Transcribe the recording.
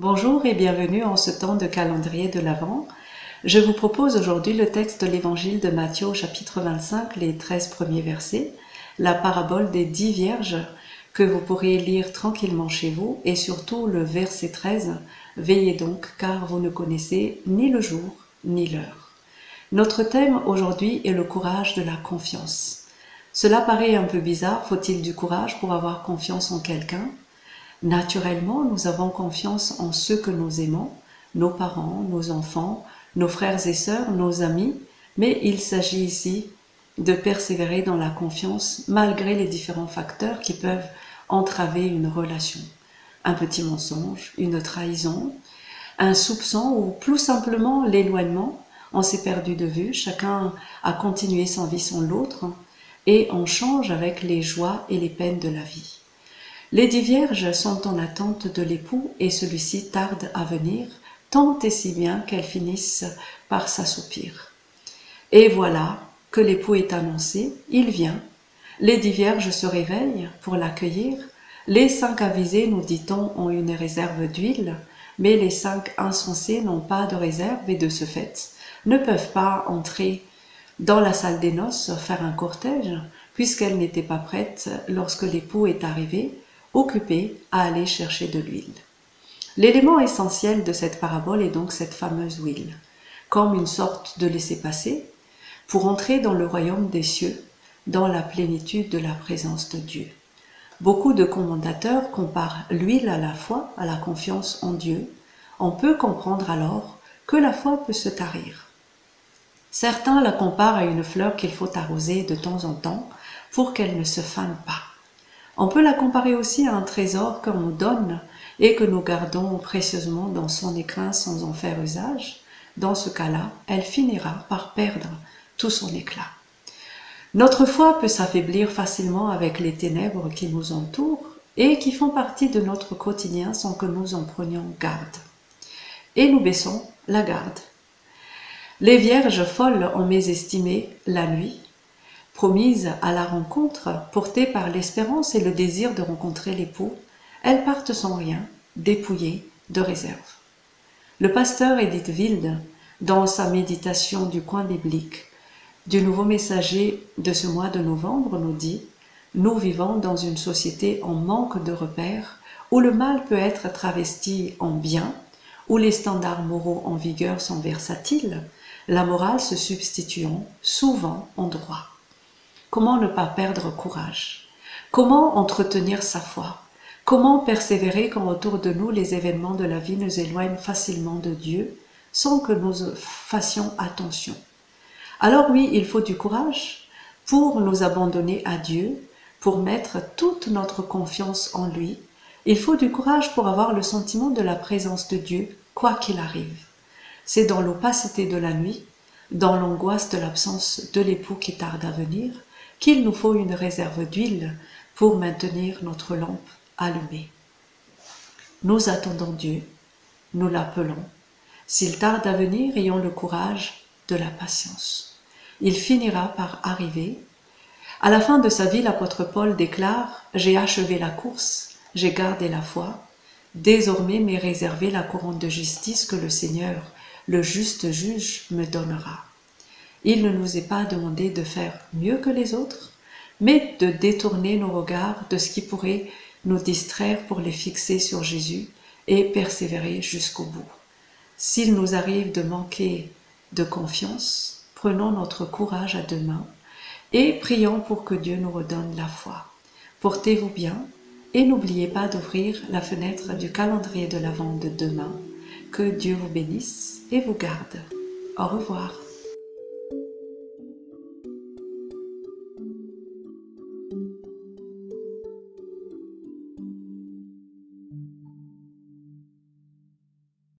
Bonjour et bienvenue en ce temps de calendrier de l'Avent. Je vous propose aujourd'hui le texte de l'évangile de Matthieu au chapitre 25, les 13 premiers versets, la parabole des 10 vierges que vous pourrez lire tranquillement chez vous et surtout le verset 13, « Veillez donc car vous ne connaissez ni le jour ni l'heure ». Notre thème aujourd'hui est le courage de la confiance. Cela paraît un peu bizarre, faut-il du courage pour avoir confiance en quelqu'un ? Naturellement, nous avons confiance en ceux que nous aimons, nos parents, nos enfants, nos frères et sœurs, nos amis, mais il s'agit ici de persévérer dans la confiance malgré les différents facteurs qui peuvent entraver une relation. Un petit mensonge, une trahison, un soupçon ou plus simplement l'éloignement. On s'est perdu de vue, chacun a continué sa vie sans l'autre et on change avec les joies et les peines de la vie. Les 10 vierges sont en attente de l'époux et celui-ci tarde à venir, tant et si bien qu'elles finissent par s'assoupir. Et voilà que l'époux est annoncé, il vient. Les 10 vierges se réveillent pour l'accueillir. Les 5 avisées, nous dit-on, ont une réserve d'huile, mais les 5 insensés n'ont pas de réserve et de ce fait ne peuvent pas entrer dans la salle des noces faire un cortège, puisqu'elles n'étaient pas prêtes lorsque l'époux est arrivé, occupé à aller chercher de l'huile. L'élément essentiel de cette parabole est donc cette fameuse huile, comme une sorte de laissez-passer pour entrer dans le royaume des cieux, dans la plénitude de la présence de Dieu. Beaucoup de commentateurs comparent l'huile à la foi, à la confiance en Dieu. On peut comprendre alors que la foi peut se tarir. Certains la comparent à une fleur qu'il faut arroser de temps en temps pour qu'elle ne se fane pas. On peut la comparer aussi à un trésor qu'on nous donne et que nous gardons précieusement dans son écrin sans en faire usage. Dans ce cas-là, elle finira par perdre tout son éclat. Notre foi peut s'affaiblir facilement avec les ténèbres qui nous entourent et qui font partie de notre quotidien sans que nous en prenions garde. Et nous baissons la garde. Les vierges folles ont mésestimé la nuit, promises à la rencontre, portées par l'espérance et le désir de rencontrer l'époux, elles partent sans rien, dépouillées de réserve. Le pasteur Edith Wilde, dans sa méditation du coin biblique du Nouveau Messager de ce mois de novembre, nous dit « Nous vivons dans une société en manque de repères, où le mal peut être travesti en bien, où les standards moraux en vigueur sont versatiles, la morale se substituant souvent en droit. » Comment ne pas perdre courage? Comment entretenir sa foi? Comment persévérer quand autour de nous les événements de la vie nous éloignent facilement de Dieu sans que nous fassions attention? Alors oui, il faut du courage pour nous abandonner à Dieu, pour mettre toute notre confiance en lui. Il faut du courage pour avoir le sentiment de la présence de Dieu, quoi qu'il arrive. C'est dans l'opacité de la nuit, dans l'angoisse de l'absence de l'époux qui tarde à venir, qu'il nous faut une réserve d'huile pour maintenir notre lampe allumée. Nous attendons Dieu, nous l'appelons. S'il tarde à venir, ayons le courage de la patience. Il finira par arriver. À la fin de sa vie, l'apôtre Paul déclare « J'ai achevé la course, j'ai gardé la foi. Désormais m'est réservée la couronne de justice que le Seigneur, le juste juge, me donnera. » Il ne nous est pas demandé de faire mieux que les autres, mais de détourner nos regards de ce qui pourrait nous distraire pour les fixer sur Jésus et persévérer jusqu'au bout. S'il nous arrive de manquer de confiance, prenons notre courage à deux mains et prions pour que Dieu nous redonne la foi. Portez-vous bien et n'oubliez pas d'ouvrir la fenêtre du calendrier de l'Avent de demain. Que Dieu vous bénisse et vous garde. Au revoir.